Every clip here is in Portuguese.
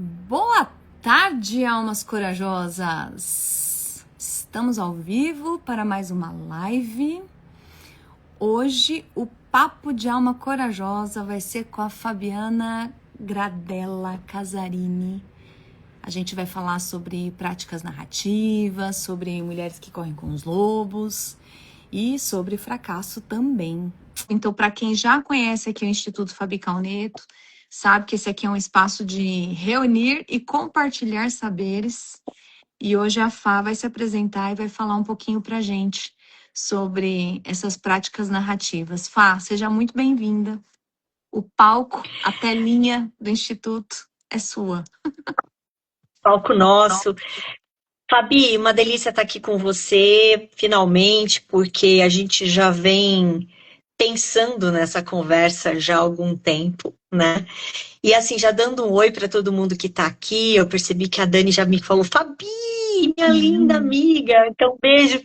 Boa tarde, almas corajosas! Estamos ao vivo para mais uma live. Hoje o Papo de Alma Corajosa vai ser com a Fabiana Gradella Casarini. A gente vai falar sobre práticas narrativas, sobre mulheres que correm com os lobos e sobre fracasso também. Então, para quem já conhece aqui o Instituto Fabi Calneto, sabe que esse aqui é um espaço de reunir e compartilhar saberes. E hoje a Fá vai se apresentar e vai falar um pouquinho pra gente sobre essas práticas narrativas. Fá, seja muito bem-vinda. O palco, a telinha do Instituto é sua. Palco nosso. Fabi, uma delícia estar aqui com você, finalmente, porque a gente já vem pensando nessa conversa já há algum tempo, né? E assim, já dando um oi para todo mundo que está aqui, eu percebi que a Dani já me falou, Fabi, minha linda amiga, então beijo,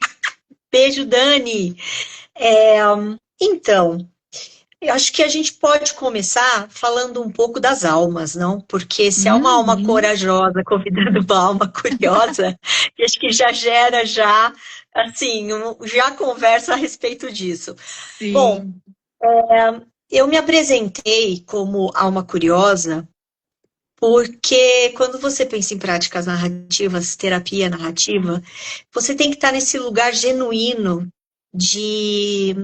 beijo, Dani. Então, eu acho que a gente pode começar falando um pouco das almas, não? Porque se é uma alma corajosa convidando uma alma curiosa, acho que já gera assim, já conversa a respeito disso. Sim. Bom, eu me apresentei como alma curiosa porque quando você pensa em práticas narrativas, terapia narrativa, você tem que estar nesse lugar genuíno de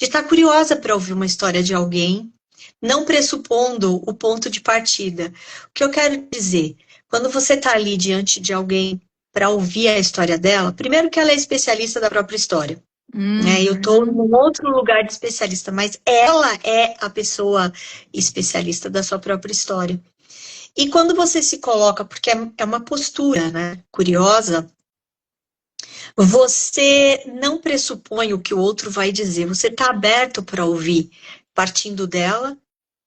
estar curiosa para ouvir uma história de alguém, não pressupondo o ponto de partida. O que eu quero dizer, quando você está ali diante de alguém para ouvir a história dela, primeiro que ela é especialista da própria história. Né? Eu estou num outro lugar de especialista, mas ela é a pessoa especialista da sua própria história. E quando você se coloca, porque é uma postura, né, curiosa, você não pressupõe o que o outro vai dizer, você está aberto para ouvir, partindo dela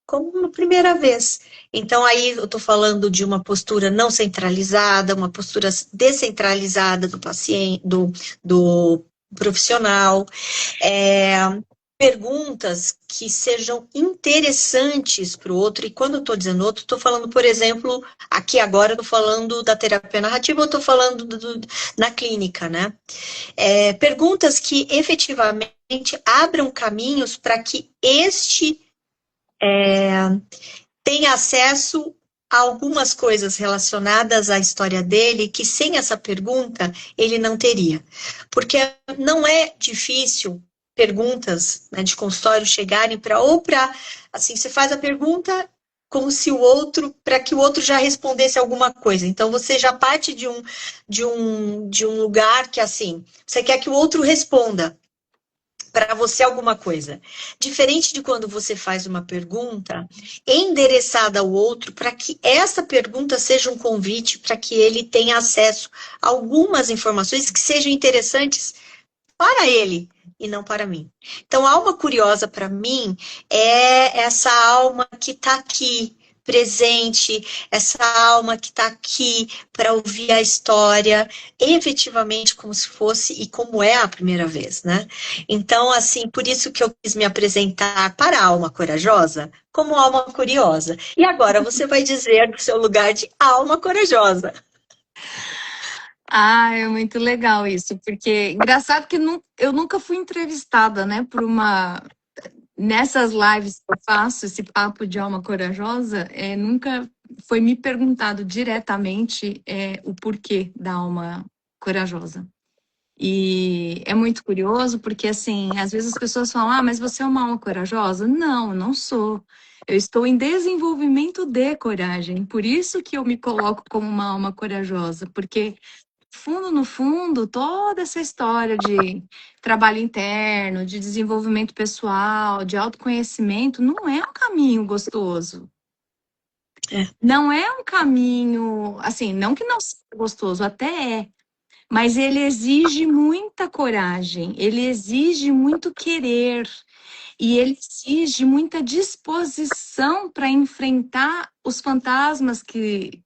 como uma primeira vez. Então, aí eu estou falando de uma postura não centralizada, uma postura descentralizada do paciente, do profissional. Perguntas que sejam interessantes para o outro, e quando eu estou dizendo outro, estou falando, por exemplo, aqui agora eu estou falando da terapia narrativa, eu estou falando na clínica, né? Perguntas que efetivamente abram caminhos para que este tenha acesso a algumas coisas relacionadas à história dele que sem essa pergunta ele não teria. Porque não é difícil perguntas, né, de consultório chegarem assim, você faz a pergunta como se para que o outro já respondesse alguma coisa. Então você já parte de um lugar que assim, você quer que o outro responda para você alguma coisa. Diferente de quando você faz uma pergunta endereçada ao outro, para que essa pergunta seja um convite para que ele tenha acesso a algumas informações que sejam interessantes para ele e não para mim. Então, a alma curiosa para mim é essa alma que está aqui, presente, essa alma que está aqui para ouvir a história efetivamente como se fosse e como é a primeira vez, né? Então, assim, por isso que eu quis me apresentar para a alma corajosa como alma curiosa. E agora você vai dizer do seu lugar de alma corajosa. Ah, é muito legal isso, porque engraçado que eu nunca fui entrevistada, né, por uma. Nessas lives que eu faço, esse papo de alma corajosa, nunca foi me perguntado diretamente o porquê da alma corajosa. E é muito curioso, porque assim, às vezes as pessoas falam, ah, mas você é uma alma corajosa? Não, eu não sou. Eu estou em desenvolvimento de coragem, por isso que eu me coloco como uma alma corajosa, porque fundo no fundo, toda essa história de trabalho interno, de desenvolvimento pessoal, de autoconhecimento, não é um caminho gostoso. Não é um caminho, assim, não que não seja gostoso, até é, mas ele exige muita coragem, ele exige muito querer e ele exige muita disposição para enfrentar os fantasmas que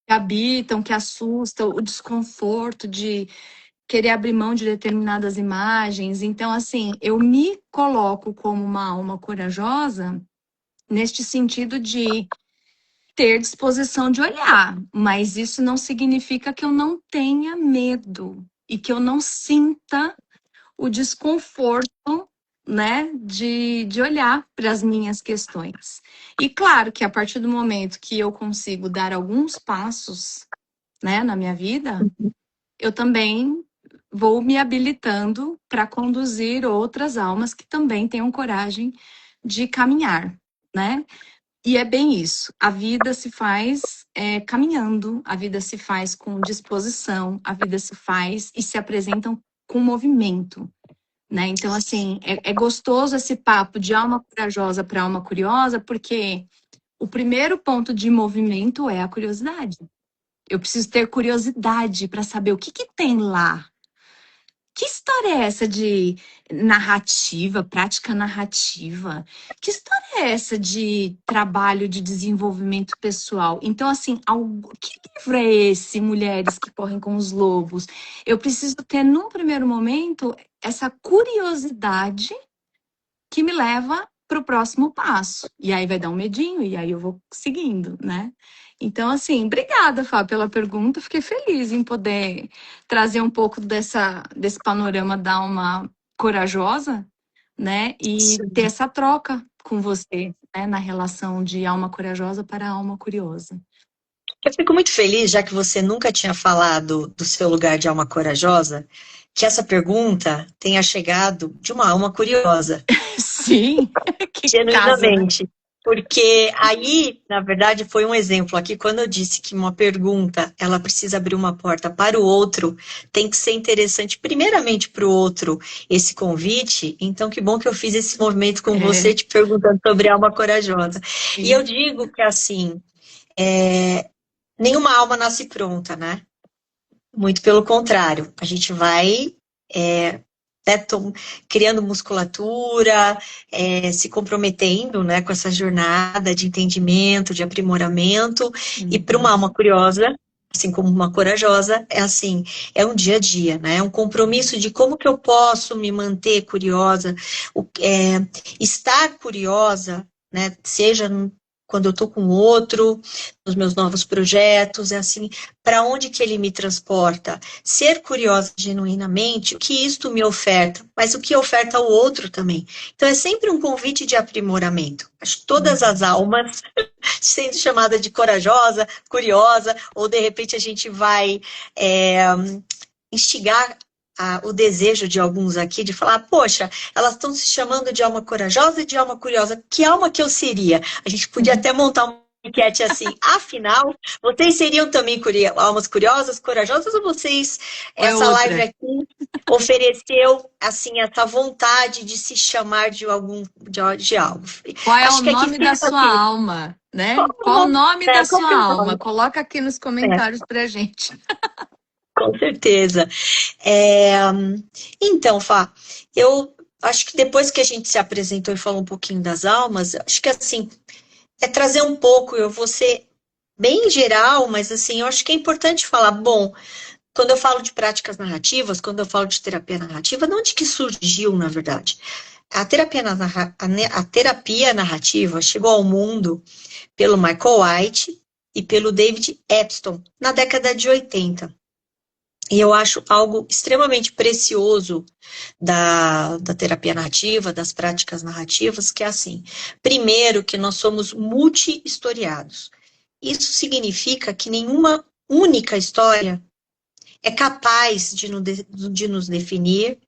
habitam, que assustam, o desconforto de querer abrir mão de determinadas imagens. Então, assim, eu me coloco como uma alma corajosa neste sentido de ter disposição de olhar, mas isso não significa que eu não tenha medo e que eu não sinta o desconforto, né, de olhar para as minhas questões. E claro que a partir do momento que eu consigo dar alguns passos, né, na minha vida, eu também vou me habilitando para conduzir outras almas que também tenham coragem de caminhar, né? E é bem isso. A vida se faz caminhando, a vida se faz com disposição, a vida se faz e se apresentam com movimento, né? Então, assim, é gostoso esse papo de alma corajosa para alma curiosa, porque o primeiro ponto de movimento é a curiosidade. Eu preciso ter curiosidade para saber o que que tem lá. Que história é essa de narrativa, prática narrativa? Que história é essa de trabalho de desenvolvimento pessoal? Então, assim, que livro é esse, Mulheres que Correm com os Lobos? Eu preciso ter, num primeiro momento, essa curiosidade que me leva para o próximo passo. E aí vai dar um medinho, e aí eu vou seguindo, né? Então, assim, obrigada, Fábio, pela pergunta. Fiquei feliz em poder trazer um pouco desse panorama da alma corajosa, né? E ter essa troca com você, né? Na relação de alma corajosa para alma curiosa. Eu fico muito feliz, já que você nunca tinha falado do seu lugar de alma corajosa, que essa pergunta tenha chegado de uma alma curiosa. Sim, que caso, né? Genuinamente. Porque aí, na verdade, foi um exemplo aqui, quando eu disse que uma pergunta, ela precisa abrir uma porta para o outro, tem que ser interessante primeiramente para o outro esse convite, então que bom que eu fiz esse movimento com você, te perguntando sobre a alma corajosa. Sim. E eu digo que, assim, nenhuma alma nasce pronta, né? Muito pelo contrário, a gente vai criando musculatura, se comprometendo, né, com essa jornada de entendimento, de aprimoramento, e para uma alma curiosa, assim como uma corajosa, é assim, é um dia a dia, né, é um compromisso de como que eu posso me manter curiosa, estar curiosa, né, seja quando eu estou com o outro, nos meus novos projetos, é assim, para onde que ele me transporta? Ser curiosa genuinamente, o que isto me oferta, mas o que oferta ao outro também. Então, é sempre um convite de aprimoramento. Acho que todas as almas, sendo chamada de corajosa, curiosa, ou de repente a gente vai instigar o desejo de alguns aqui de falar, poxa, elas estão se chamando de alma corajosa e de alma curiosa. Que alma que eu seria? A gente podia até montar uma enquete assim, afinal, vocês seriam também almas curiosas, corajosas, ou vocês, essa live aqui ofereceu, assim, essa vontade de se chamar de algo? Qual é o nome da sua alma, né? Qual o nome da sua alma? Coloca aqui nos comentários pra gente. Com certeza. Então, Fá, eu acho que depois que a gente se apresentou e falou um pouquinho das almas, acho que assim, trazer um pouco, eu vou ser bem geral, mas assim, eu acho que é importante falar, bom, quando eu falo de práticas narrativas, quando eu falo de terapia narrativa, de onde que surgiu, na verdade? A terapia narrativa chegou ao mundo pelo Michael White e pelo David Epstein, na década de 80. E eu acho algo extremamente precioso da terapia narrativa, das práticas narrativas, que é assim, primeiro, que nós somos multi-historiados. Isso significa que nenhuma única história é capaz de nos definir,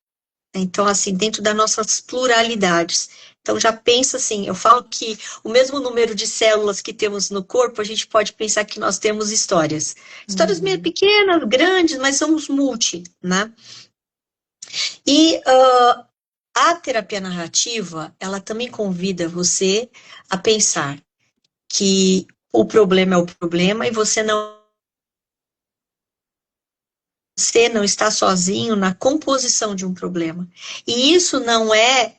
então, assim, dentro das nossas pluralidades. Então, já pensa assim, eu falo que o mesmo número de células que temos no corpo, a gente pode pensar que nós temos histórias. Histórias meio pequenas, grandes, mas somos multi, né? E a terapia narrativa, ela também convida você a pensar que o problema é o problema e você não está sozinho na composição de um problema. E isso não é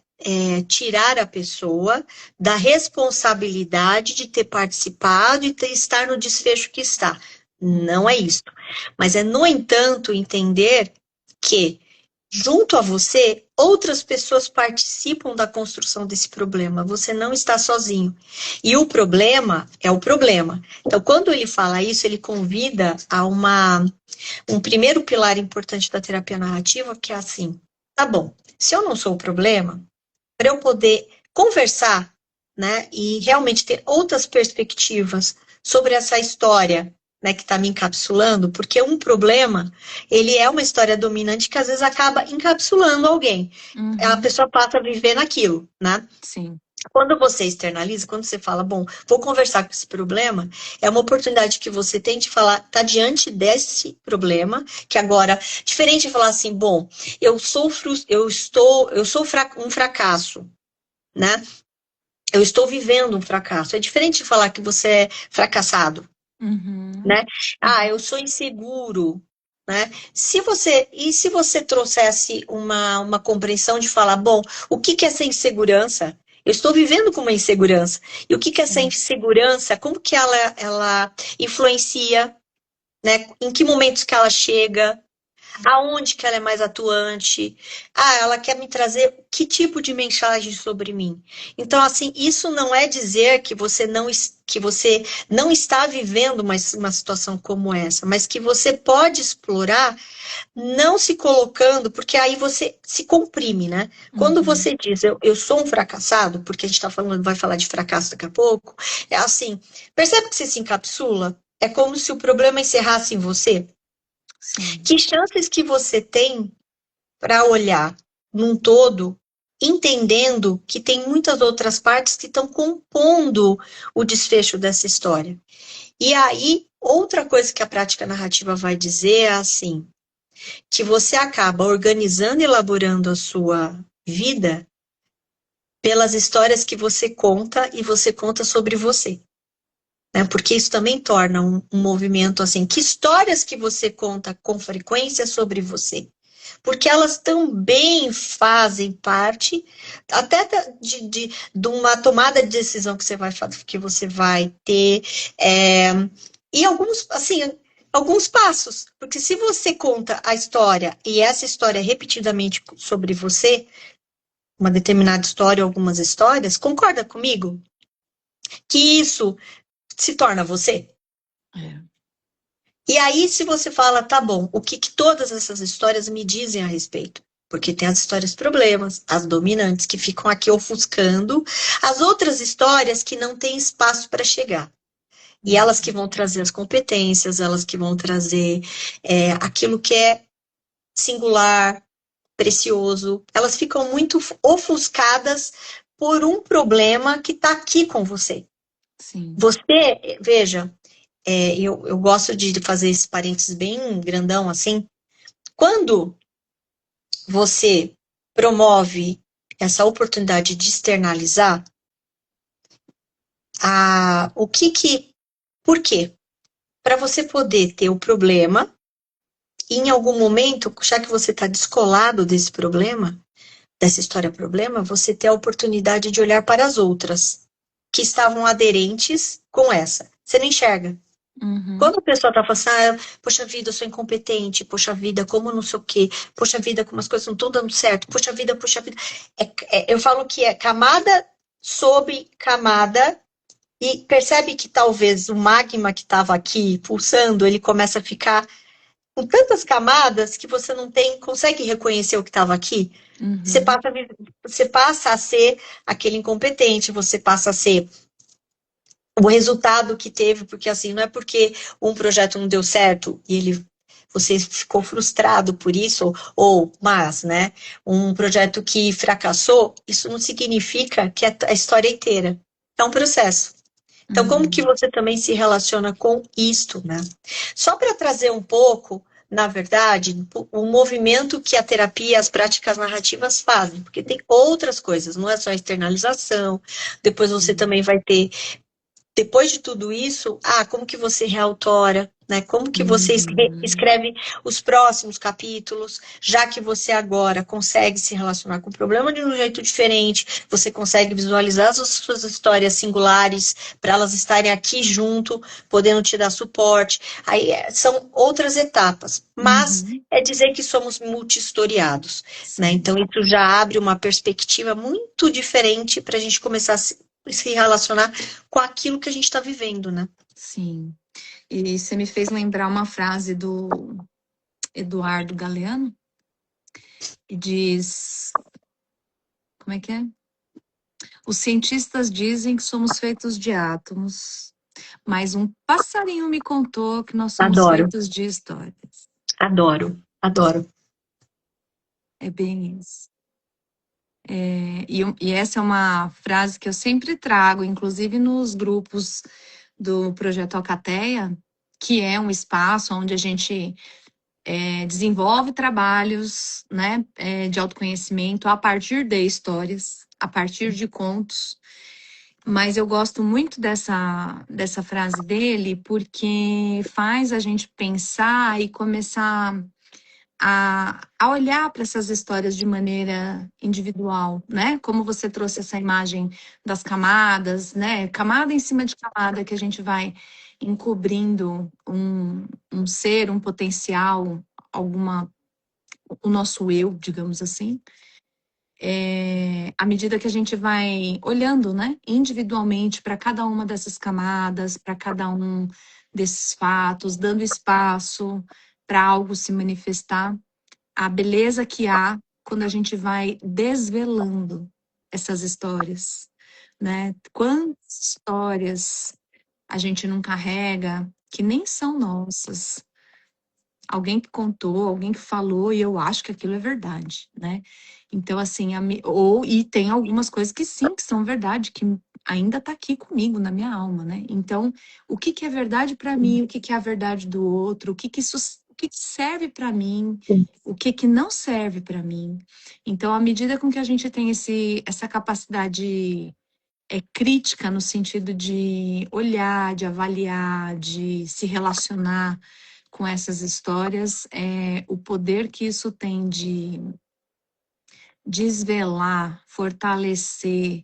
tirar a pessoa da responsabilidade de ter participado e estar no desfecho que está. Não é isso. Mas é, no entanto, entender que junto a você, outras pessoas participam da construção desse problema. Você não está sozinho. E o problema é o problema. Então, quando ele fala isso, ele convida a um primeiro pilar importante da terapia narrativa, que é assim, tá bom, se eu não sou o problema, para eu poder conversar, né, e realmente ter outras perspectivas sobre essa história, né, que está me encapsulando, porque um problema, ele é uma história dominante que às vezes acaba encapsulando alguém. A pessoa passa a viver naquilo, né? Sim. Quando você externaliza, quando você fala, bom, vou conversar com esse problema, é uma oportunidade que você tem de falar, tá diante desse problema, que agora, diferente de falar assim, bom, eu sou um fracasso, né? Eu estou vivendo um fracasso. É diferente de falar que você é fracassado, né? Ah, eu sou inseguro, né? E se você trouxesse uma compreensão de falar, bom, o que que é essa insegurança? Eu estou vivendo com uma insegurança. E o que que é essa insegurança, como que ela influencia, né? Em que momentos que ela chega? Aonde que ela é mais atuante? Ah, ela quer me trazer que tipo de mensagem sobre mim? Então, assim, isso não é dizer que que você não está vivendo uma situação como essa, mas que você pode explorar, não se colocando, porque aí você se comprime, né? Quando você diz, eu sou um fracassado, porque a gente vai falar de fracasso daqui a pouco, é assim, percebe que você se encapsula? É como se o problema encerrasse em você. Sim. Que chances que você tem para olhar num todo, entendendo que tem muitas outras partes que estão compondo o desfecho dessa história? E aí, outra coisa que a prática narrativa vai dizer é assim, que você acaba organizando e elaborando a sua vida pelas histórias que você conta e você conta sobre você. Né? Porque isso também torna um movimento assim, que histórias que você conta com frequência sobre você? Porque elas também fazem parte até de uma tomada de decisão que você vai ter, e alguns passos. Porque se você conta a história, e essa história é repetidamente sobre você, uma determinada história ou algumas histórias, concorda comigo? Que isso se torna você? E aí, se você fala, tá bom, o que todas essas histórias me dizem a respeito? Porque tem as histórias problemas, as dominantes, que ficam aqui ofuscando, as outras histórias que não têm espaço para chegar. E elas que vão trazer as competências, elas que vão trazer aquilo que é singular, precioso, elas ficam muito ofuscadas por um problema que está aqui com você. Sim. Você, veja, eu gosto de fazer esse parênteses bem grandão assim. Quando você promove essa oportunidade de externalizar, por quê? Para você poder ter o problema, e em algum momento, já que você está descolado desse problema, dessa história problema, você ter a oportunidade de olhar para as outras que estavam aderentes com essa. Você não enxerga. Quando a pessoa tá falando assim, poxa vida, eu sou incompetente, poxa vida, como não sei o quê, poxa vida, como as coisas não estão dando certo, poxa vida. Eu falo que é camada sobre camada, e percebe que talvez o magma que estava aqui pulsando, ele começa a ficar com tantas camadas que você não consegue reconhecer o que estava aqui. Você passa a ser aquele incompetente, você passa a ser o resultado que teve, porque assim, não é porque um projeto não deu certo e você ficou frustrado por isso, mas, né, um projeto que fracassou, isso não significa que é a história inteira. É um processo. Então, como que você também se relaciona com isto, né? Só para trazer um pouco, na verdade, o movimento que a terapia e as práticas narrativas fazem, porque tem outras coisas, não é só a externalização, depois você também vai ter. Depois de tudo isso, como que você reautora? né? Como que você Uhum. escreve os próximos capítulos, já que você agora consegue se relacionar com o problema de um jeito diferente, você consegue visualizar as suas histórias singulares para elas estarem aqui junto, podendo te dar suporte. Aí são outras etapas, mas Uhum. é dizer que somos multi-historiados, né? Sim, Então isso já abre uma perspectiva muito diferente para a gente começar a se relacionar com aquilo que a gente está vivendo, né? sim. E você me fez lembrar uma frase do Eduardo Galeano, que diz, como é que é? Os cientistas dizem que somos feitos de átomos, mas um passarinho me contou que nós somos Adoro, feitos de histórias. adoro, adoro. É bem isso. E essa é uma frase que eu sempre trago, inclusive nos grupos do Projeto Alcateia, que é um espaço onde a gente desenvolve trabalhos, né, de autoconhecimento a partir de histórias, a partir de contos. Mas eu gosto muito dessa frase dele porque faz a gente pensar e começar a olhar para essas histórias de maneira individual, né? Como você trouxe essa imagem das camadas, né? Camada em cima de camada que a gente vai encobrindo um ser, um potencial, alguma, o nosso eu, digamos assim. À medida que a gente vai olhando, né, individualmente para cada uma dessas camadas, para cada um desses fatos, dando espaço para algo se manifestar, a beleza que há quando a gente vai desvelando essas histórias, né? Quantas histórias a gente não carrega que nem são nossas? Alguém que contou, alguém que falou, e eu acho que aquilo é verdade, né? Então, assim, e tem algumas coisas que sim, que são verdade, que ainda tá aqui comigo, na minha alma, né? Então, o que que é verdade para mim, o que que é a verdade do outro, o que que serve para mim, o que que não serve para mim. Então, à medida com que a gente tem essa capacidade crítica no sentido de olhar, de avaliar, de se relacionar com essas histórias, o poder que isso tem de desvelar, fortalecer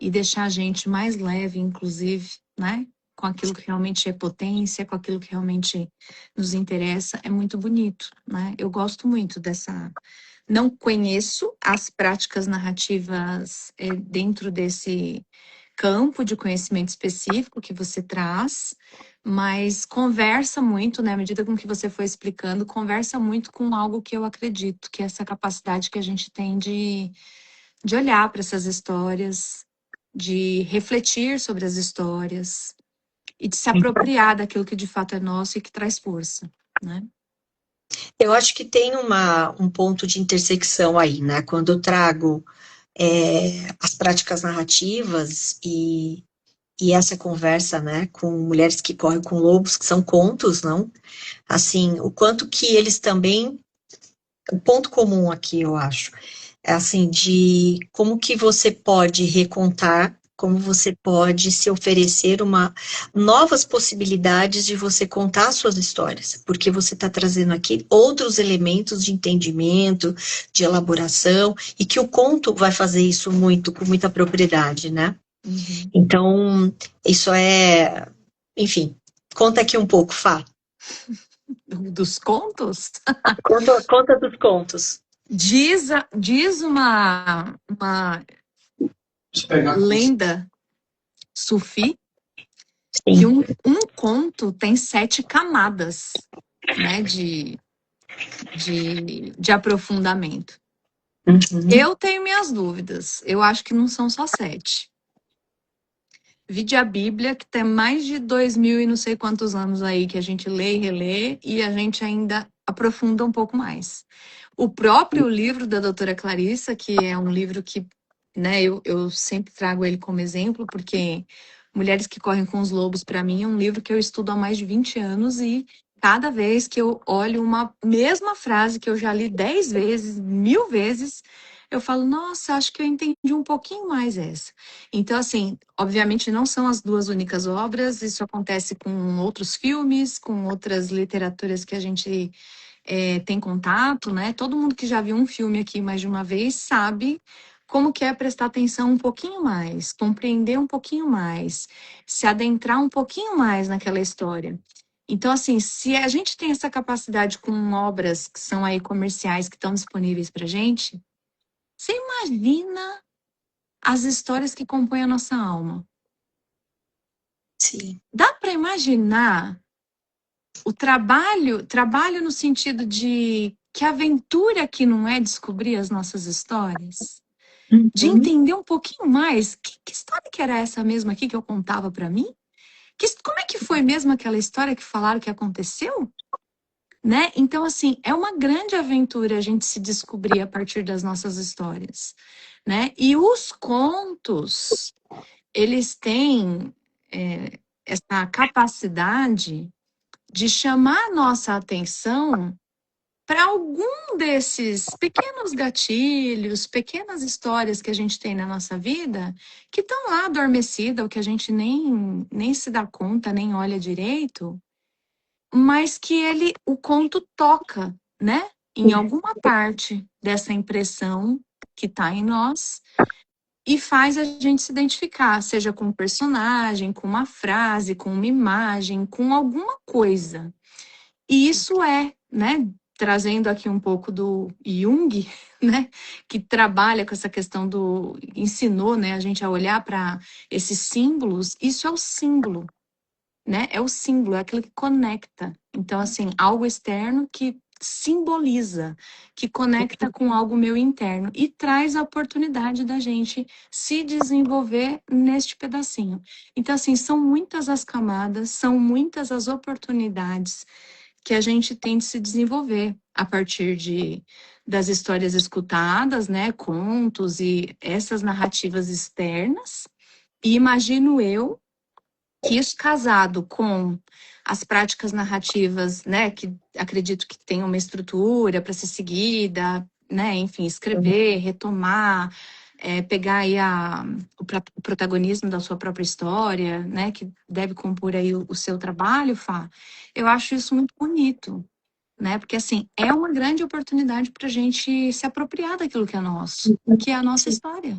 e deixar a gente mais leve, inclusive, né? Com aquilo que realmente é potência, com aquilo que realmente nos interessa, é muito bonito, né? Eu gosto muito dessa. Não conheço as práticas narrativas dentro desse campo de conhecimento específico que você traz, mas conversa muito, né? À medida com que você foi explicando, conversa muito com algo que eu acredito, que é essa capacidade que a gente tem de olhar para essas histórias, de refletir sobre as histórias e de se apropriar daquilo que de fato é nosso e que traz força, né? Eu acho que tem um ponto de intersecção aí, né? Quando eu trago as práticas narrativas e essa conversa, né, com mulheres que correm com lobos, que são contos, não? Assim, o quanto que eles também, o ponto comum aqui, eu acho, é assim, de como que você pode recontar, como você pode se oferecer novas possibilidades de você contar suas histórias, porque você está trazendo aqui outros elementos de entendimento, de elaboração, e que o conto vai fazer isso muito, com muita propriedade, né? Uhum. Então, isso enfim, conta aqui um pouco, Fá. Dos contos, Conta dos contos. diz uma lenda sufi que Sim. um conto tem 7 camadas, né, de aprofundamento. Uhum. Eu tenho minhas dúvidas. Eu acho que não são só 7. Vide a Bíblia, que tem mais de 2000 e não sei quantos anos aí que a gente lê e relê, e a gente ainda aprofunda um pouco mais. O próprio livro da doutora Clarissa, que é um livro que, né, eu sempre trago ele como exemplo, porque Mulheres que Correm com os Lobos, para mim, é um livro que eu estudo há mais de 20 anos e cada vez que eu olho uma mesma frase que eu já li 10 vezes, 1000 vezes, eu falo, nossa, acho que eu entendi um pouquinho mais essa. Então, assim, obviamente não são as duas únicas obras, isso acontece com outros filmes, com outras literaturas que a gente tem contato, né? Todo mundo que já viu um filme aqui mais de uma vez sabe como que é prestar atenção um pouquinho mais, compreender um pouquinho mais, se adentrar um pouquinho mais naquela história. Então, assim, se a gente tem essa capacidade com obras que são aí comerciais que estão disponíveis para gente, você imagina as histórias que compõem a nossa alma. Sim. Dá para imaginar o trabalho no sentido de que aventura que não é descobrir as nossas histórias? De Uhum. entender um pouquinho mais que história que era essa mesmo aqui que eu contava para mim? Como é que foi mesmo aquela história que falaram que aconteceu? Né? Então, assim, é uma grande aventura a gente se descobrir a partir das nossas histórias, né? E os contos, eles têm essa capacidade de chamar a nossa atenção para algum desses pequenos gatilhos, pequenas histórias que a gente tem na nossa vida, que estão lá adormecidas, ou que a gente nem se dá conta, nem olha direito, mas que o conto toca, né? Em alguma parte dessa impressão que está em nós e faz a gente se identificar, seja com um personagem, com uma frase, com uma imagem, com alguma coisa. E isso né, trazendo aqui um pouco do Jung, né, que trabalha com essa questão ensinou, né, a gente a olhar para esses símbolos, isso é o símbolo, né, é o símbolo, é aquilo que conecta. Então, assim, algo externo que simboliza, que conecta com algo meu interno e traz a oportunidade da gente se desenvolver neste pedacinho. Então, assim, são muitas as camadas, são muitas as oportunidades que a gente tem de se desenvolver a partir das histórias escutadas, né, contos e essas narrativas externas. E imagino eu que isso casado com as práticas narrativas, né, que acredito que tem uma estrutura para ser seguida, né, enfim, escrever, retomar, pegar aí o protagonismo da sua própria história, né, que deve compor aí o seu trabalho, Fá, eu acho isso muito bonito, né, porque assim, é uma grande oportunidade para a gente se apropriar daquilo que é nosso, que é a nossa história.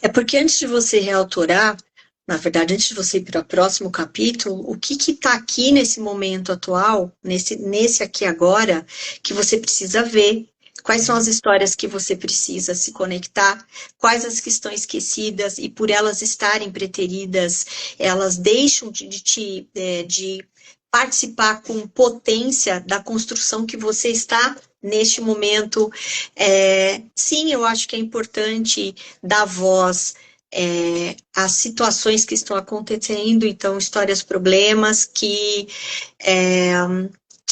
É porque antes de você reautorar, na verdade, antes de você ir para o próximo capítulo, o que está aqui nesse momento atual, nesse aqui agora, que você precisa ver? Quais são as histórias que você precisa se conectar? Quais as que estão esquecidas e por elas estarem preteridas, elas deixam de participar com potência da construção que você está neste momento? Sim, eu acho que é importante dar voz às situações que estão acontecendo, então, histórias, problemas que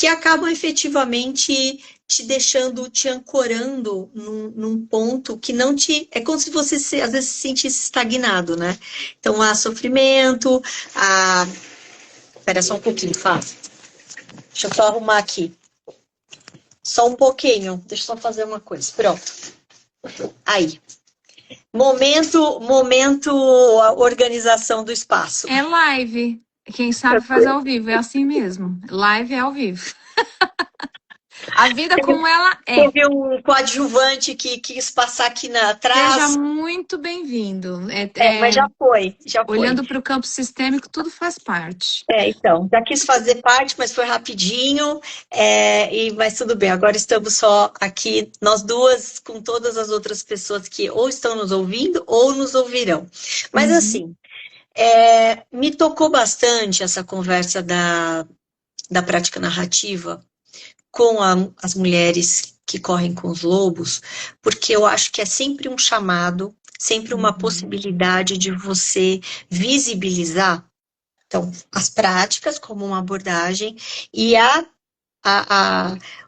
acabam efetivamente te deixando, te ancorando num ponto que não te... É como se você, às vezes, se sentisse estagnado, né? Então, há sofrimento, há... Espera só um pouquinho, Fá. Deixa eu só arrumar aqui. Só um pouquinho. Deixa eu só fazer uma coisa. Pronto. Aí. Momento organização do espaço. É live. Quem sabe faz ao vivo, é assim mesmo. Live é ao vivo. A vida como ela é. Teve um coadjuvante que quis passar aqui Seja atrás. muito bem-vindo. Mas já foi. Olhando para o campo sistêmico, tudo faz parte. Então, já quis fazer parte, mas foi rapidinho, mas tudo bem, agora estamos só aqui, nós duas, com todas as outras pessoas que ou estão nos ouvindo ou nos ouvirão. Mas assim, me tocou bastante essa conversa da prática narrativa com as mulheres que correm com os lobos, porque eu acho que é sempre um chamado, sempre uma possibilidade de você visibilizar, então, as práticas como uma abordagem e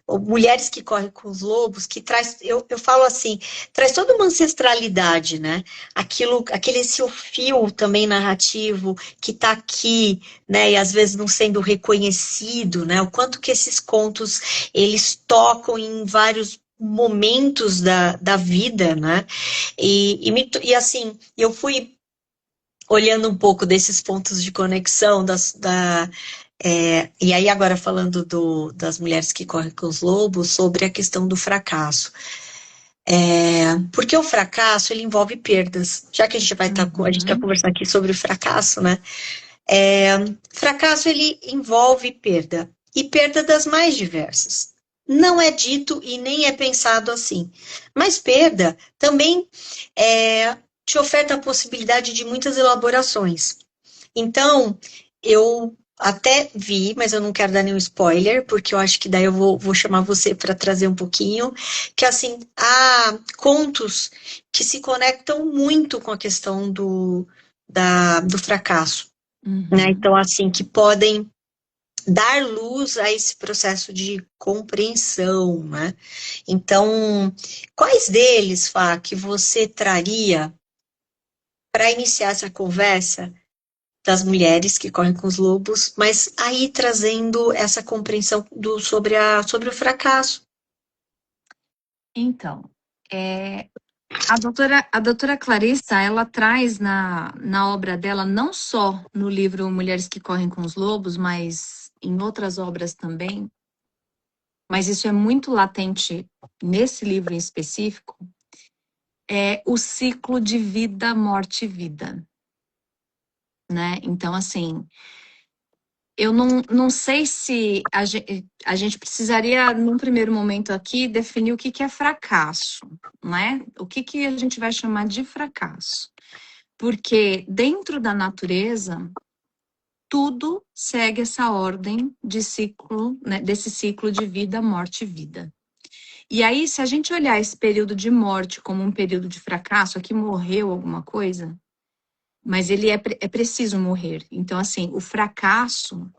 mulheres que correm com os lobos, que traz, eu falo assim, traz toda uma ancestralidade, né? Aquele seu fio também narrativo que está aqui, né? E às vezes não sendo reconhecido, né? O quanto que esses contos, eles tocam em vários momentos da vida, né? E assim, eu fui olhando um pouco desses pontos de conexão e aí agora falando das mulheres que correm com os lobos, sobre a questão do fracasso. Porque o fracasso, ele envolve perdas. Já que a gente vai Uhum. conversar aqui sobre o fracasso, né? É, Fracasso, ele envolve perda. E perda das mais diversas. Não é dito e nem é pensado assim. Mas perda também te oferta a possibilidade de muitas elaborações. Então, eu até vi, mas eu não quero dar nenhum spoiler, porque eu acho que daí eu vou chamar você para trazer um pouquinho, que assim, há contos que se conectam muito com a questão do fracasso, né? Uhum. Então, assim, que podem dar luz a esse processo de compreensão, né? Então, quais deles, Fá, que você traria para iniciar essa conversa das mulheres que correm com os lobos, mas aí trazendo essa compreensão sobre o fracasso? Então, é, a doutora Clarissa, ela traz na obra dela, não só no livro Mulheres que Correm com os Lobos, mas em outras obras também, mas isso é muito latente nesse livro em específico, é o ciclo de vida, morte e vida, né? Então, assim, eu não sei se a gente precisaria, num primeiro momento aqui, definir o que que é fracasso, né? O que que a gente vai chamar de fracasso? Porque dentro da natureza, tudo segue essa ordem de ciclo, né, desse ciclo de vida, morte e vida. E aí, se a gente olhar esse período de morte como um período de fracasso, aqui morreu alguma coisa, mas ele é preciso morrer. Então, assim, o fracasso,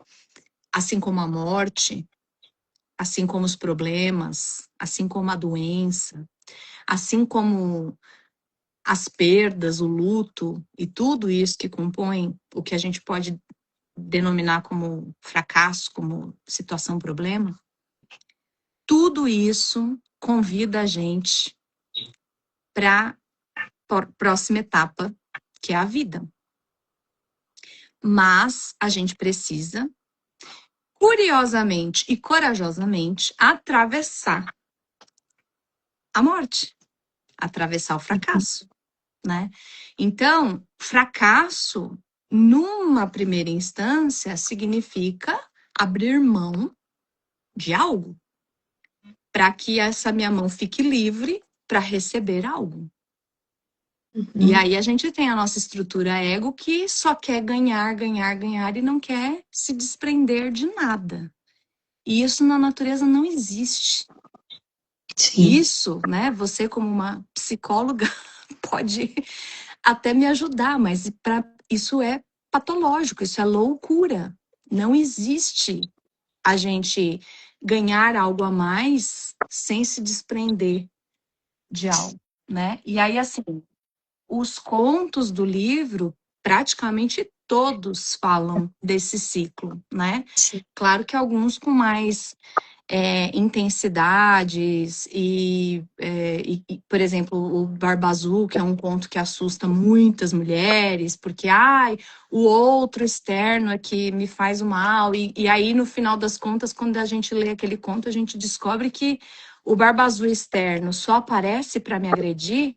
assim como a morte, assim como os problemas, assim como a doença, assim como as perdas, o luto e tudo isso que compõe o que a gente pode denominar como fracasso, como situação problema, tudo isso convida a gente para a próxima etapa, que é a vida. Mas a gente precisa, curiosamente e corajosamente, atravessar a morte, atravessar o fracasso, né? Então, fracasso, numa primeira instância, significa abrir mão de algo, para que essa minha mão fique livre para receber algo. E Uhum. aí a gente tem a nossa estrutura ego que só quer ganhar, ganhar, ganhar e não quer se desprender de nada. E isso na natureza não existe. Sim, Isso, né? Você como uma psicóloga pode até me ajudar, mas isso é patológico, isso é loucura. Não existe a gente ganhar algo a mais sem se desprender de algo, né? E aí, assim, os contos do livro, praticamente todos falam desse ciclo, né? sim. Claro que alguns com mais intensidades por exemplo, o Barba Azul, que é um conto que assusta muitas mulheres, porque, ai, o outro externo é que me faz o mal, e aí, no final das contas, quando a gente lê aquele conto, a gente descobre que o Barba Azul externo só aparece para me agredir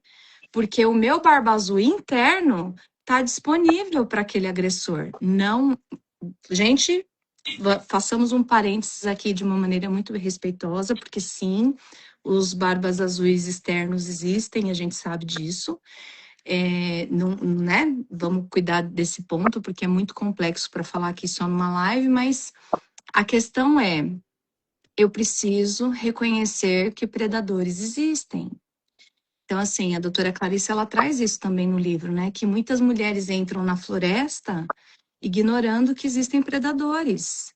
porque o meu Barba Azul interno está disponível para aquele agressor. Não, gente, façamos um parênteses aqui de uma maneira muito respeitosa, porque sim, os barbas azuis externos existem, a gente sabe disso. Não, né? Vamos cuidar desse ponto, porque é muito complexo para falar aqui só numa live, mas a questão é, eu preciso reconhecer que predadores existem. Então, assim, a doutora Clarice, ela traz isso também no livro, né? Que muitas mulheres entram na floresta ignorando que existem predadores,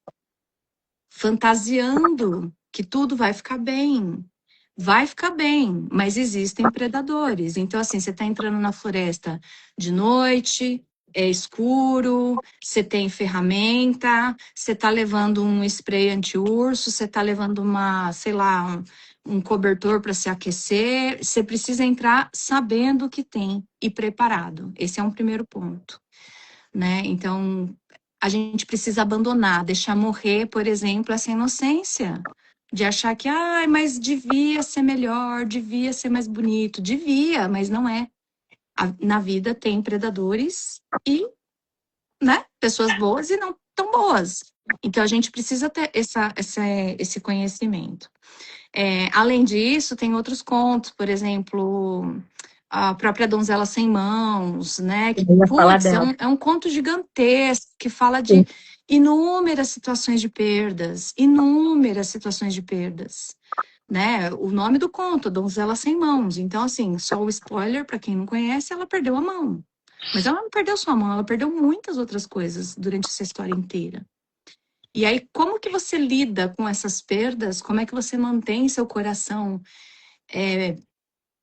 fantasiando que tudo vai ficar bem. Vai ficar bem, mas existem predadores. Então, assim, você está entrando na floresta de noite, é escuro, você tem ferramenta, você está levando um spray anti-urso, você está levando uma, sei lá, um cobertor para se aquecer, você precisa entrar sabendo o que tem e preparado. Esse é um primeiro ponto, né? Então, a gente precisa abandonar, deixar morrer, por exemplo, essa inocência de achar que, mas devia ser melhor, devia ser mais bonito. Devia, mas não é. Na vida tem predadores e, né, pessoas boas e não tão boas. Então, a gente precisa ter esse conhecimento. Além disso, tem outros contos, por exemplo, a própria Donzela Sem Mãos, né? Que, Eu ia falar putz, dela. é um conto gigantesco que fala de inúmeras situações de perdas, né? O nome do conto, Donzela Sem Mãos. Então, assim, só o spoiler, para quem não conhece, ela perdeu a mão. Mas ela não perdeu só a mão, ela perdeu muitas outras coisas durante essa história inteira. E aí, como que você lida com essas perdas? Como é que você mantém seu coração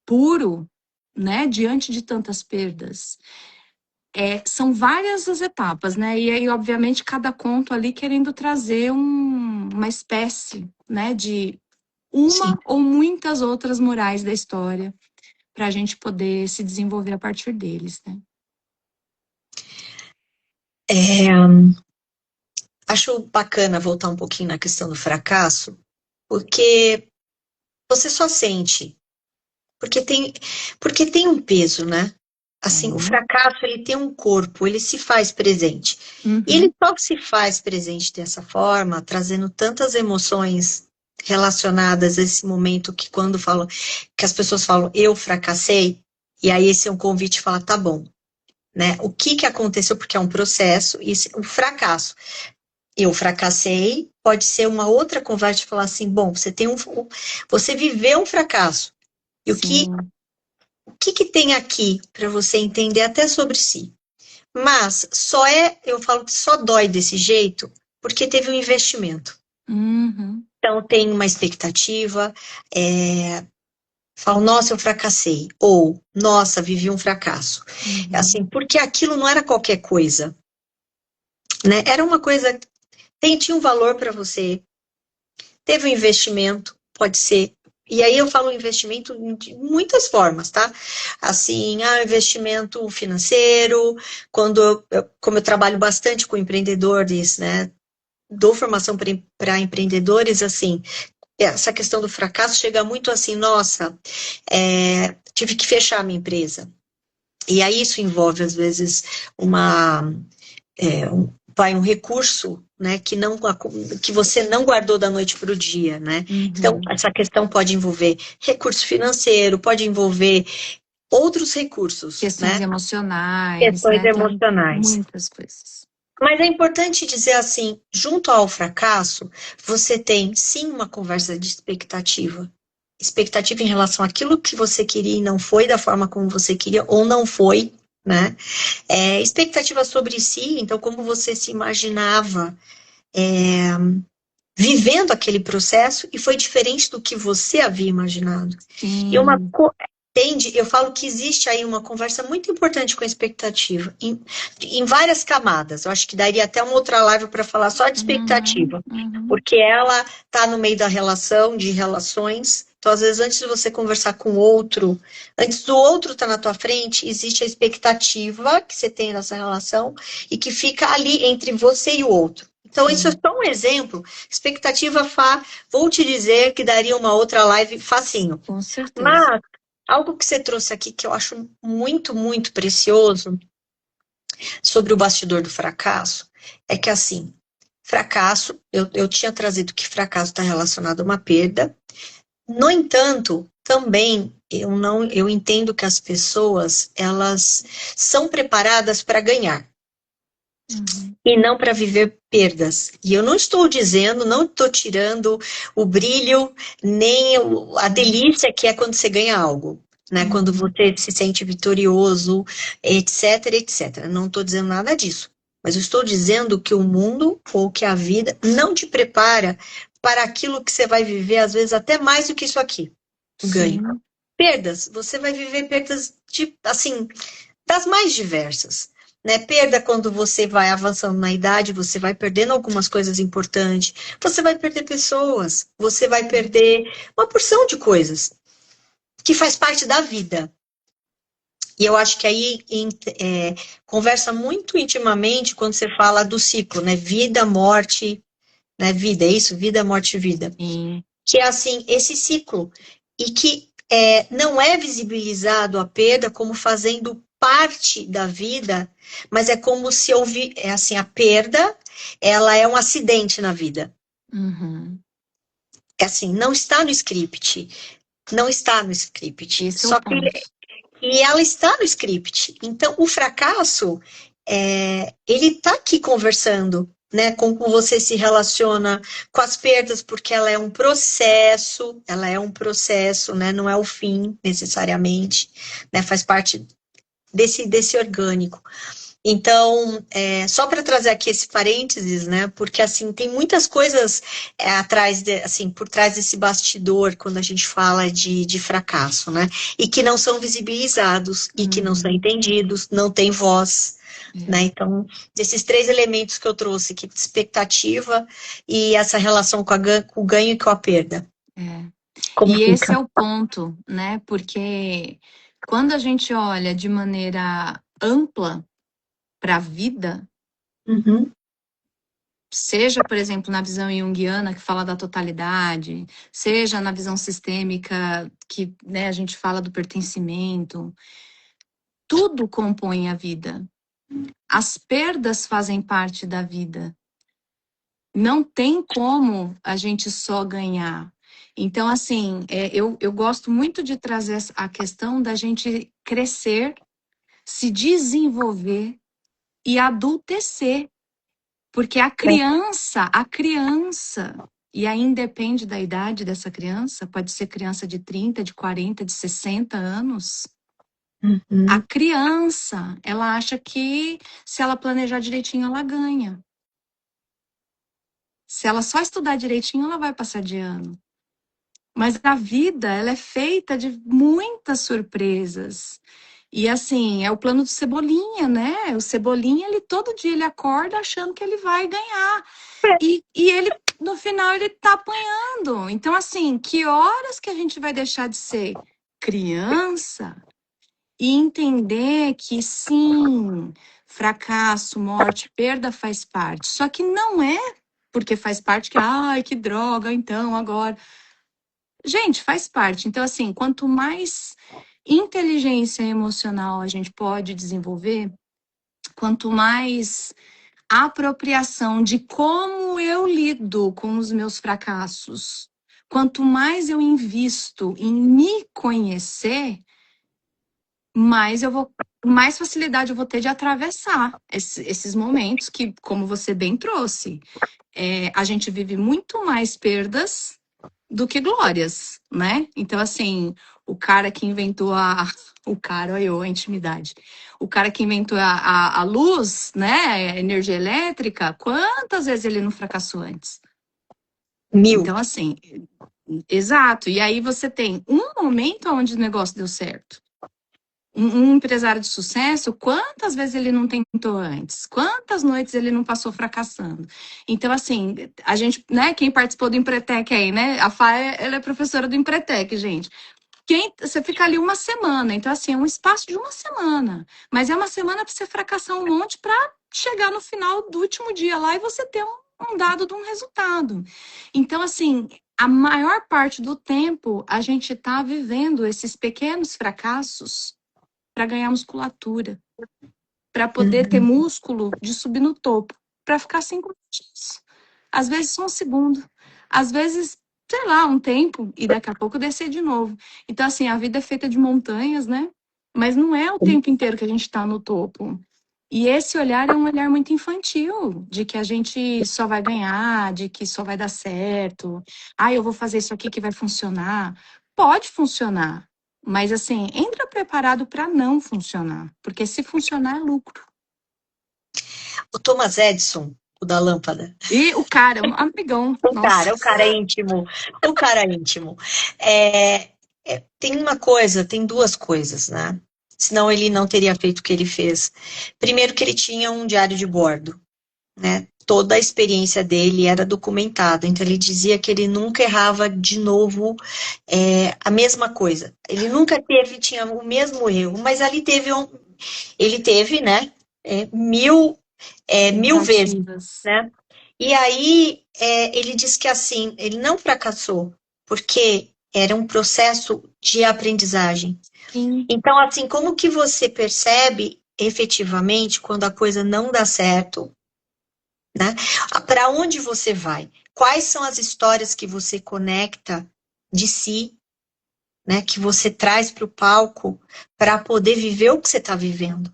puro, né, diante de tantas perdas? São várias as etapas, né? E aí, obviamente, cada conto ali querendo trazer uma espécie, né, de Sim. uma ou muitas outras morais da história para a gente poder se desenvolver a partir deles, né? Acho bacana voltar um pouquinho na questão do fracasso, porque você só sente, porque tem um peso, né? Assim, o fracasso, ele tem um corpo, ele se faz presente. E ele Uhum. só se faz presente dessa forma, trazendo tantas emoções relacionadas a esse momento que quando falam, que as pessoas falam, eu fracassei, e aí esse é um convite para falar, tá bom, né? O que que aconteceu? Porque é um processo, e o fracasso. Eu fracassei, pode ser uma outra conversa de falar assim, bom, você viveu um fracasso. E Sim. o que que tem aqui para você entender até sobre si? Mas eu falo que só dói desse jeito porque teve um investimento. Uhum. Então tem uma expectativa, falo, nossa, eu fracassei, ou nossa, vivi um fracasso. Assim, Uhum. porque aquilo não era qualquer coisa, né? Era uma coisa, tinha um valor para você, teve um investimento, pode ser. E aí eu falo investimento de muitas formas, tá? Assim, investimento financeiro, como eu trabalho bastante com empreendedores, né? Dou formação para empreendedores, assim, essa questão do fracasso chega muito assim, nossa, tive que fechar a minha empresa. E aí isso envolve, às vezes, um recurso, né, que você não guardou da noite para o dia, né? Então, Uhum. essa questão pode envolver recurso financeiro, pode envolver outros recursos, Questões né? emocionais, Questões né? Tem emocionais. muitas coisas. Mas é importante dizer assim, junto ao fracasso, você tem sim uma conversa de expectativa. Expectativa em relação àquilo que você queria e não foi da forma como você queria, ou não foi, né? Expectativa sobre si, então como você se imaginava vivendo aquele processo e foi diferente do que você havia imaginado. E Sim. eu falo que existe aí uma conversa muito importante com a expectativa, em várias camadas. Eu acho que daria até uma outra live para falar só de Uhum. expectativa, Uhum. porque ela está no meio da relação, de relações. Então, às vezes, antes de você conversar com o outro, antes do outro estar na tua frente, existe a expectativa que você tem nessa relação e que fica ali entre você e o outro. Então, isso é Sim, só um exemplo. Expectativa, vou te dizer que daria uma outra live facinho. com certeza. Mas algo que você trouxe aqui que eu acho muito, muito precioso sobre o bastidor do fracasso é que, assim, fracasso, eu tinha trazido que fracasso está relacionado a uma perda. No entanto, também eu entendo que as pessoas, elas são preparadas para ganhar Uhum. e não para viver perdas. E eu não estou dizendo, não estou tirando o brilho, nem a delícia que é quando você ganha algo, né? Quando Uhum. você se sente vitorioso, etc, etc. Não estou dizendo nada disso. Mas eu estou dizendo que o mundo ou que a vida não te prepara para aquilo que você vai viver, às vezes até mais do que isso aqui, o ganho. Sim. Perdas, você vai viver perdas de, assim, das mais diversas. né? Perda quando você vai avançando na idade, você vai perdendo algumas coisas importantes, você vai perder pessoas, você vai perder uma porção de coisas que faz parte da vida. E eu acho que aí conversa muito intimamente quando você fala do ciclo, né? Vida, morte, né? Vida, é isso? Vida, morte, vida. Sim. Que é assim, esse ciclo. E que não é visibilizado a perda como fazendo parte da vida, mas é como se é assim, a perda, ela é um acidente na vida. Uhum. É assim, não está no script. Não está no script. Esse é o Só que ponto. e ela está no script. Então, o fracasso, ele está aqui conversando, né, com como você se relaciona com as perdas, porque ela é um processo, né, não é o fim, necessariamente, né, faz parte desse orgânico. Então, só para trazer aqui esse parênteses, né? Porque assim tem muitas coisas assim, por trás desse bastidor quando a gente fala de fracasso, né? E que não são visibilizados e que não são Uhum. entendidos, não tem voz, né? É, Então, desses três elementos que eu trouxe, que expectativa e essa relação com o ganho e com a perda, é. como E esse fica? é o ponto, né? Porque quando a gente olha de maneira ampla para a vida, Uhum, seja, por exemplo, na visão junguiana, que fala da totalidade, seja na visão sistêmica, que, né, a gente fala do pertencimento, tudo compõe a vida. As perdas fazem parte da vida. Não tem como a gente só ganhar. Então, assim, eu gosto muito de trazer a questão da gente crescer, se desenvolver e adultecer. Porque a criança, e aí independe da idade dessa criança, pode ser criança de 30, de 40, de 60 anos. A uhum. criança, ela acha que se ela planejar direitinho, ela ganha. Se ela só estudar direitinho, ela vai passar de ano. Mas a vida, ela é feita de muitas surpresas. E assim, é o plano do Cebolinha, né? O Cebolinha, ele todo dia ele acorda achando que ele vai ganhar. E ele, no final, ele tá apanhando. Então, assim, que horas que a gente vai deixar de ser criança e entender que sim, fracasso, morte, perda faz parte. Só que não é porque faz parte que, ai, que droga, então agora. Gente, faz parte. Então, assim, quanto mais inteligência emocional a gente pode desenvolver, quanto mais apropriação de como eu lido com os meus fracassos, quanto mais eu invisto em me conhecer, mais facilidade eu vou ter de atravessar esses momentos que, como você bem trouxe, a gente vive muito mais perdas do que glórias, né? Então, assim, o cara que inventou o cara, olha eu, a intimidade. O cara que inventou a luz, né? A energia elétrica, quantas vezes ele não fracassou antes? 1000. Então, assim, exato. E aí você tem um momento onde o negócio deu certo. Um empresário de sucesso, quantas vezes ele não tentou antes? Quantas noites ele não passou fracassando? Então, assim, a gente, né, quem participou do Empretec aí, né? A Fá, ela é professora do Empretec, gente. Você fica ali uma semana, então, assim, é um espaço de uma semana. Mas é uma semana para você fracassar um monte para chegar no final do último dia lá e você ter um dado de um resultado. Então, assim, a maior parte do tempo a gente está vivendo esses pequenos fracassos para ganhar musculatura, para poder ter Uhum. músculo de subir no topo, para ficar 5 minutos. Às vezes só um segundo, às vezes, sei lá, um tempo, e daqui a pouco descer de novo. Então, assim, a vida é feita de montanhas, né? Mas não é o tempo inteiro que a gente está no topo. E esse olhar é um olhar muito infantil, de que a gente só vai ganhar, de que só vai dar certo. Ah, eu vou fazer isso aqui que vai funcionar. Pode funcionar, mas assim, entra preparado para não funcionar, porque se funcionar é lucro. O Thomas Edison, o da lâmpada. E o cara é um amigão, nossa. O cara íntimo, o cara íntimo. Tem uma coisa, tem duas coisas, né? senão ele não teria feito o que ele fez. Primeiro que ele tinha um diário de bordo, né? Toda a experiência dele era documentada, então ele dizia que ele nunca errava de novo a mesma coisa. Ele nunca tinha o mesmo erro, mas ali ele teve, né, mil vezes, Tentativas. né? E aí ele diz que assim, ele não fracassou, porque era um processo de aprendizagem. Sim, Então, assim, como que você percebe efetivamente quando a coisa não dá certo, né? Para onde você vai? Quais são as histórias que você conecta de si, né? Que você traz para o palco para poder viver o que você está vivendo,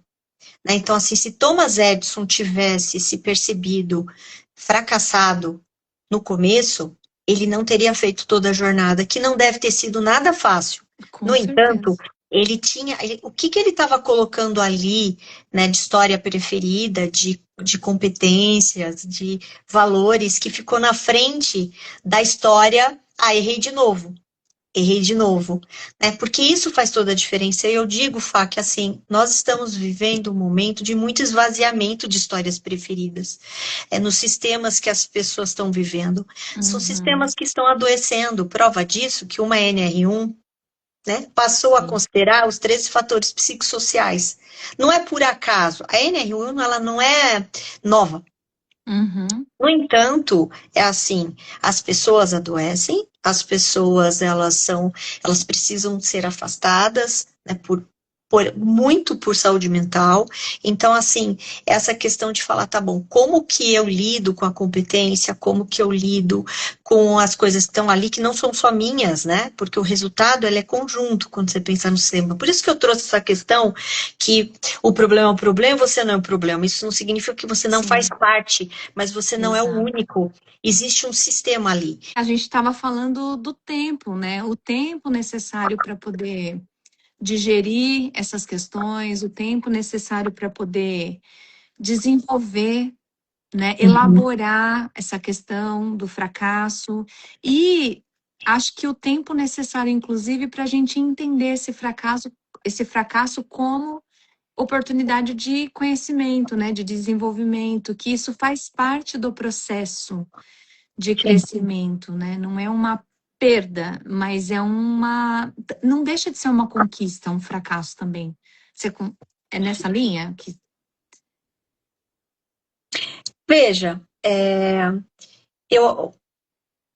né? Então, assim, se Thomas Edison tivesse se percebido fracassado no começo, ele não teria feito toda a jornada, que não deve ter sido nada fácil. No com entanto, certeza. o que ele estava colocando ali, né, de história preferida, de competências, de valores, que ficou na frente da história, errei de novo, né? Porque isso faz toda a diferença. E eu digo, Fá, que assim, nós estamos vivendo um momento de muito esvaziamento de histórias preferidas. Nos sistemas que as pessoas estão vivendo. São Uhum. sistemas que estão adoecendo. Prova disso que uma NR1, né, passou a considerar os 13 fatores psicossociais. Não é por acaso. A NR1, ela não é nova. Uhum. No entanto, é assim, as pessoas adoecem, as pessoas elas precisam ser afastadas, né, muito por saúde mental. Então, assim, essa questão de falar, tá bom, como que eu lido com a competência, como que eu lido com as coisas que estão ali, que não são só minhas, né? Porque o resultado, ele é conjunto quando você pensa no sistema. Por isso que eu trouxe essa questão que o problema é o problema, você não é o problema. Isso não significa que você não faz Sim, parte, mas você não é o exato. único. Existe um sistema ali. A gente estava falando do tempo, né? O tempo necessário para poder digerir essas questões, o tempo necessário para poder desenvolver, né? Uhum. Elaborar essa questão do fracasso e acho que o tempo necessário, inclusive, para a gente entender esse fracasso como oportunidade de conhecimento, né? De desenvolvimento, que isso faz parte do processo de Sim. crescimento, né? Não é uma perda, mas não deixa de ser uma conquista, um fracasso também. É nessa linha que Veja, eu,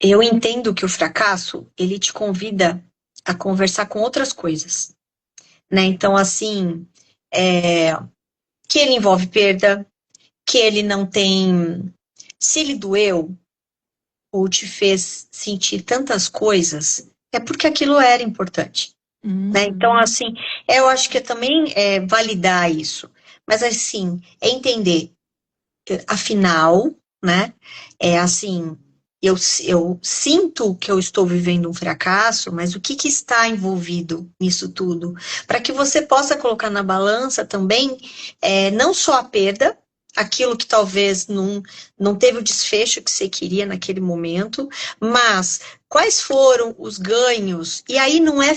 eu entendo que o fracasso, ele te convida a conversar com outras coisas, né? Então, assim, que ele envolve perda, que ele não tem... Se ele doeu ou te fez sentir tantas coisas, é porque aquilo era importante, né? Então, Uhum. assim, eu acho que também é validar isso. Mas, assim, é entender, afinal, né? É assim, eu sinto que eu estou vivendo um fracasso, mas o que que está envolvido nisso tudo? Para que você possa colocar na balança também, não só a perda, aquilo que talvez não teve o desfecho que você queria naquele momento, mas quais foram os ganhos? E aí não é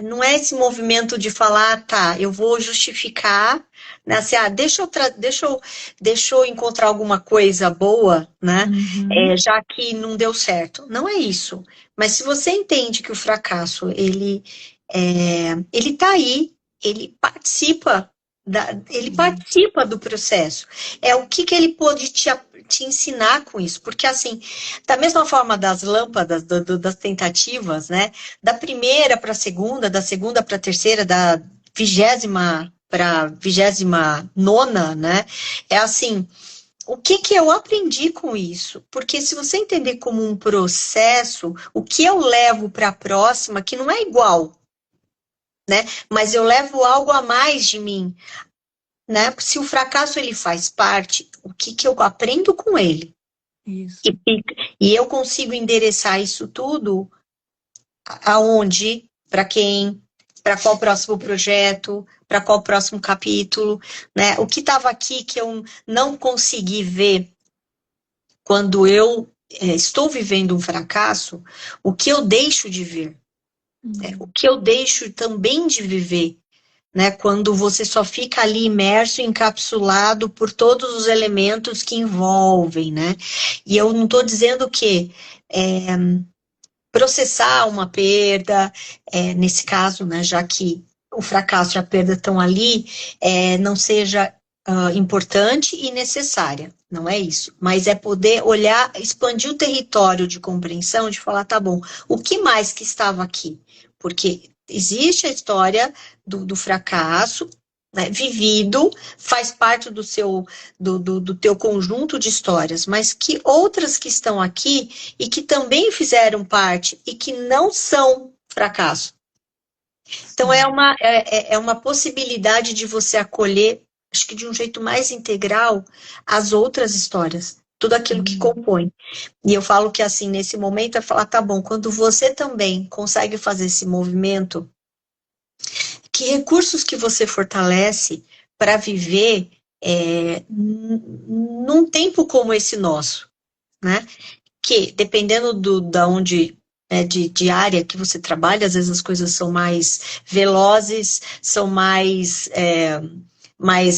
não é esse movimento de falar, tá, eu vou justificar, né, assim, deixa eu encontrar alguma coisa boa, né, Uhum. já que não deu certo. Não é isso. Mas se você entende que o fracasso, ele tá aí, ele participa ele Sim. participa do processo. É o que ele pode te ensinar com isso. Porque, assim, da mesma forma das lâmpadas, das tentativas, né? Da primeira para a segunda, da segunda para a terceira, da 20ª para 29ª, né? É assim, o que que eu aprendi com isso? Porque se você entender como um processo, o que eu levo para a próxima, que não é igual, né? Mas eu levo algo a mais de mim, né? Se o fracasso ele faz parte, o que que eu aprendo com ele? Isso. E eu consigo endereçar isso tudo aonde, para quem, para qual próximo projeto, para qual próximo capítulo, né? O que estava aqui que eu não consegui ver quando eu estou vivendo um fracasso, o que eu deixo de ver, O que eu deixo também de viver, né? Quando você só fica ali imerso, encapsulado por todos os elementos que envolvem, né? E eu não estou dizendo que processar uma perda, nesse caso, né, já que o fracasso e a perda estão ali, não seja importante e necessária, não é isso, mas é poder olhar, expandir o território de compreensão, de falar, tá bom, o que mais que estava aqui? Porque existe a história do fracasso, né, vivido, faz parte do teu conjunto de histórias, mas que outras que estão aqui e que também fizeram parte e que não são fracasso. Então, é uma possibilidade de você acolher, acho que de um jeito mais integral, as outras histórias, tudo aquilo que compõe. E eu falo que, assim, nesse momento, é falar, tá bom, quando você também consegue fazer esse movimento, que recursos que você fortalece para viver num tempo como esse nosso, né? Que, dependendo da onde, né, de área que você trabalha, às vezes as coisas são mais velozes, são mais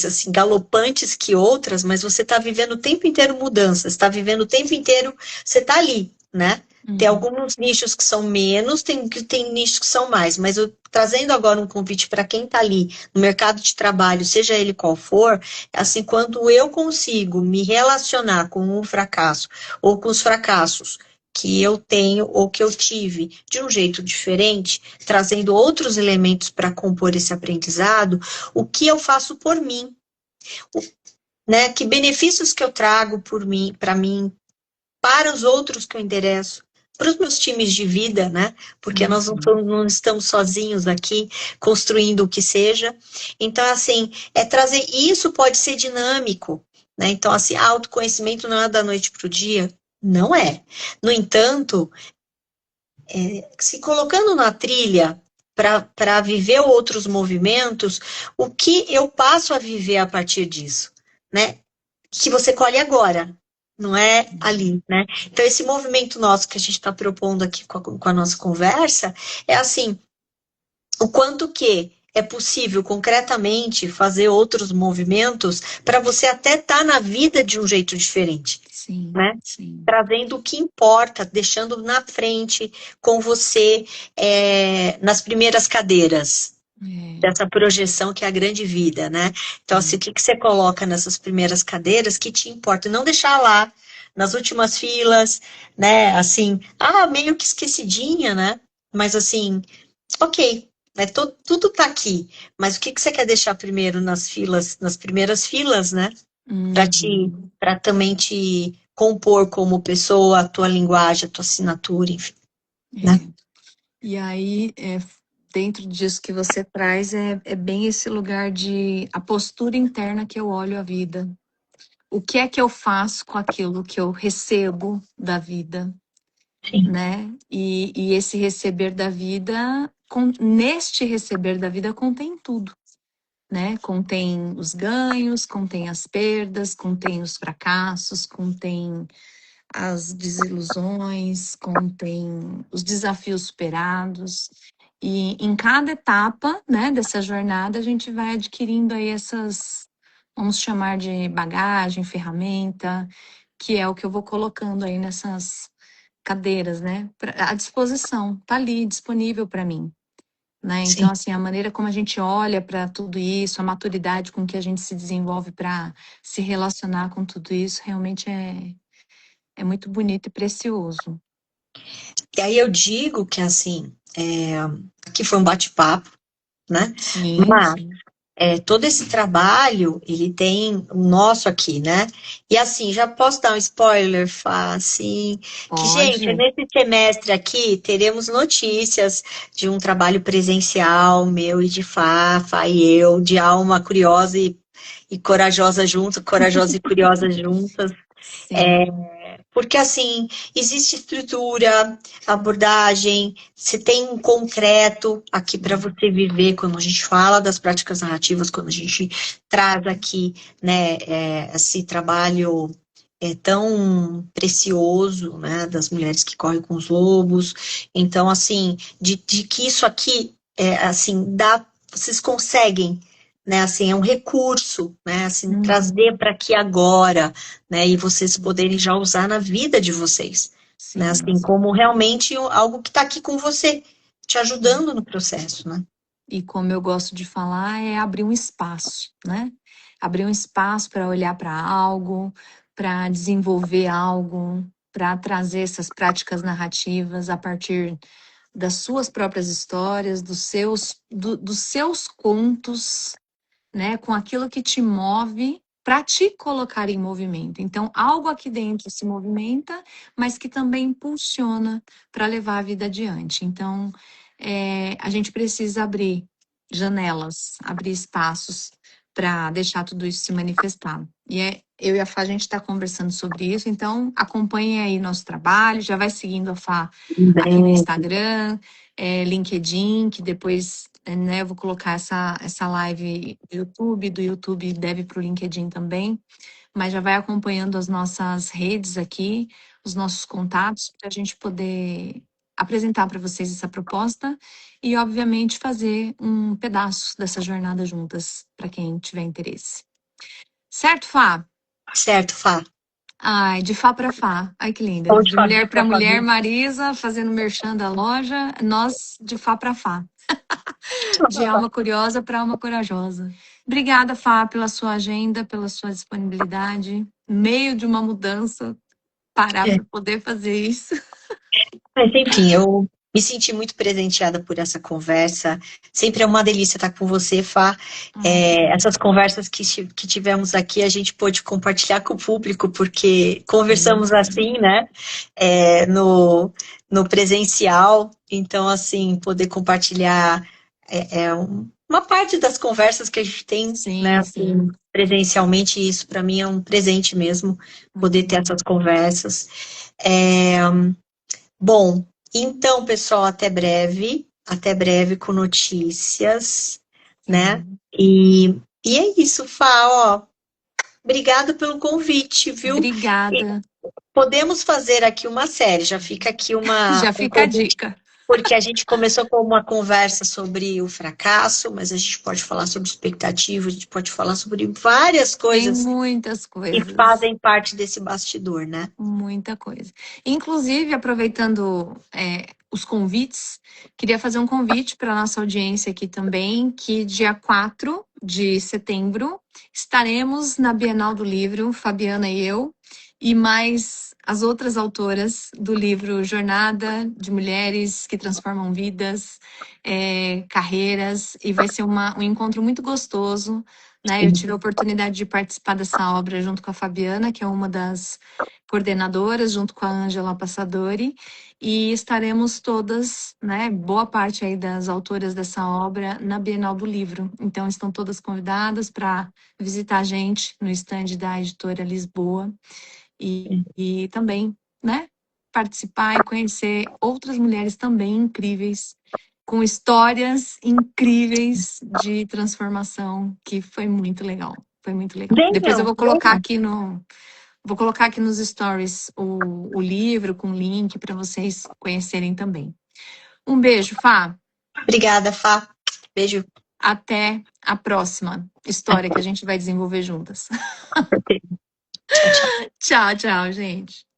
assim, galopantes que outras, mas você está vivendo o tempo inteiro mudanças, está vivendo o tempo inteiro, você está ali, né? Tem alguns nichos que são menos, tem nichos que são mais, mas eu trazendo agora um convite para quem está ali no mercado de trabalho, seja ele qual for, assim, quando eu consigo me relacionar com o fracasso ou com os fracassos que eu tenho ou que eu tive de um jeito diferente, trazendo outros elementos para compor esse aprendizado, o que eu faço por mim, né? Que benefícios que eu trago por mim, para os outros que eu endereço, para os meus times de vida, né? Porque nós não estamos sozinhos aqui construindo o que seja. Então, assim, trazer isso pode ser dinâmico, né? Então, assim, autoconhecimento não é da noite para o dia. Não é. No entanto, se colocando na trilha para viver outros movimentos, o que eu passo a viver a partir disso, né? Que você colhe agora, não é ali, né? Então, esse movimento nosso que a gente está propondo aqui com a nossa conversa é assim, o quanto que é possível concretamente fazer outros movimentos para você até estar na vida de um jeito diferente, né? Trazendo o que importa, deixando na frente com você nas primeiras cadeiras dessa projeção que é a grande vida, né? Então, assim, o que você coloca nessas primeiras cadeiras que te importa? Não deixar lá nas últimas filas, né? Assim, meio que esquecidinha, né? Mas assim, ok, né? Tudo tá aqui, mas o que você quer deixar primeiro nas filas, nas primeiras filas, né? Para também te compor como pessoa, a tua linguagem, a tua assinatura, enfim, né? E aí, dentro disso que você traz, é bem esse lugar de a postura interna que eu olho a vida. O que é que eu faço com aquilo que eu recebo da vida, né? E esse receber da vida, neste receber da vida contém tudo, né? Contém os ganhos, contém as perdas, contém os fracassos, contém as desilusões, contém os desafios superados. E em cada etapa, né, dessa jornada, a gente vai adquirindo aí essas, vamos chamar de bagagem, ferramenta, que é o que eu vou colocando aí nessas cadeiras, né, à disposição, tá ali disponível para mim, né? Então, assim, a maneira como a gente olha para tudo isso, a maturidade com que a gente se desenvolve para se relacionar com tudo isso, realmente é muito bonito e precioso. E aí eu digo que, assim, aqui foi um bate-papo, né? Mas todo esse trabalho, ele tem o nosso aqui, né? E assim, já posso dar um spoiler, Fá, assim, que, gente, nesse semestre aqui, teremos notícias de um trabalho presencial, meu e de Fá e eu, de alma curiosa e corajosa juntas, corajosa e curiosa juntas. Porque, assim, existe estrutura, abordagem, se tem um concreto aqui para você viver quando a gente fala das práticas narrativas, quando a gente traz aqui, né, esse trabalho tão precioso, né, das mulheres que correm com os lobos. Então, assim, de que isso aqui, assim, vocês conseguem, né, assim, é um recurso, né, assim, trazer para aqui agora, né, e vocês poderem já usar na vida de vocês, né, Sim, assim, como realmente algo que está aqui com você, te ajudando no processo, né. e como eu gosto de falar, é abrir um espaço, né? Abrir um espaço para olhar para algo, para desenvolver algo, para trazer essas práticas narrativas a partir das suas próprias histórias, dos seus contos, né? Com aquilo que te move para te colocar em movimento. Então, algo aqui dentro se movimenta, mas que também impulsiona para levar a vida adiante. Então, a gente precisa abrir janelas, abrir espaços para deixar tudo isso se manifestar. Eu e a Fá, a gente está conversando sobre isso, então acompanhe aí nosso trabalho, já vai seguindo a Fá aqui no Instagram, LinkedIn, que depois, né, eu vou colocar essa live do YouTube deve para o LinkedIn também, mas já vai acompanhando as nossas redes aqui, os nossos contatos, para a gente poder apresentar para vocês essa proposta e, obviamente, fazer um pedaço dessa jornada juntas, para quem tiver interesse. Certo, Fá? Certo, Fá. Ai, de Fá para Fá. Ai, que linda. Ou de De Fabi mulher para para mulher, Fabi. Marisa fazendo merchan da loja, nós de Fá para Fá. De alma curiosa para alma corajosa. Obrigada, Fá, pela sua agenda, pela sua disponibilidade. Meio de uma mudança, parar para poder fazer isso. Mas, enfim, eu me senti muito presenteada por essa conversa. Sempre é uma delícia estar com você, Fá. Ai, que Essas delícia. conversas que tivemos aqui, a gente pôde compartilhar com o público, porque Sim, conversamos sim. assim, né? No presencial. Então, assim, poder compartilhar uma parte das conversas que a gente tem, né, Sim, assim, sim. presencialmente. Isso, para mim, é um presente mesmo, poder ter Uhum. essas conversas. É, Bom, então, pessoal, até breve com notícias, né? Sim. E é isso, Fá, ó, obrigado pelo convite, viu? E Obrigada. podemos fazer aqui uma série, já fica aqui Já um fica a convite, dica. porque a gente começou com uma conversa sobre o fracasso, mas a gente pode falar sobre expectativa, a gente pode falar sobre várias Tem coisas muitas que coisas. fazem parte desse bastidor, né? Muita coisa. Inclusive, aproveitando os convites, queria fazer um convite para a nossa audiência aqui também, que dia 4 de setembro estaremos na Bienal do Livro, Fabiana e eu, e mais as outras autoras do livro Jornada de Mulheres que Transformam Vidas, Carreiras, e vai ser um encontro muito gostoso, né? Eu tive a oportunidade de participar dessa obra junto com a Fabiana, que é uma das coordenadoras, junto com a Ângela Passadori, e estaremos todas, né, boa parte aí das autoras dessa obra na Bienal do Livro. Então, estão todas convidadas para visitar a gente no estande da editora Lisboa e também, né, participar e conhecer outras mulheres também incríveis, com histórias incríveis de transformação, que foi muito legal. Foi muito legal. Depois eu Venham, vou colocar venham. aqui no Vou colocar aqui nos stories o livro com link para vocês conhecerem também. Um beijo, Fá. Obrigada, Fá. Beijo. Até a próxima história que a gente vai desenvolver juntas. Tchau, tchau. Tchau, tchau, gente.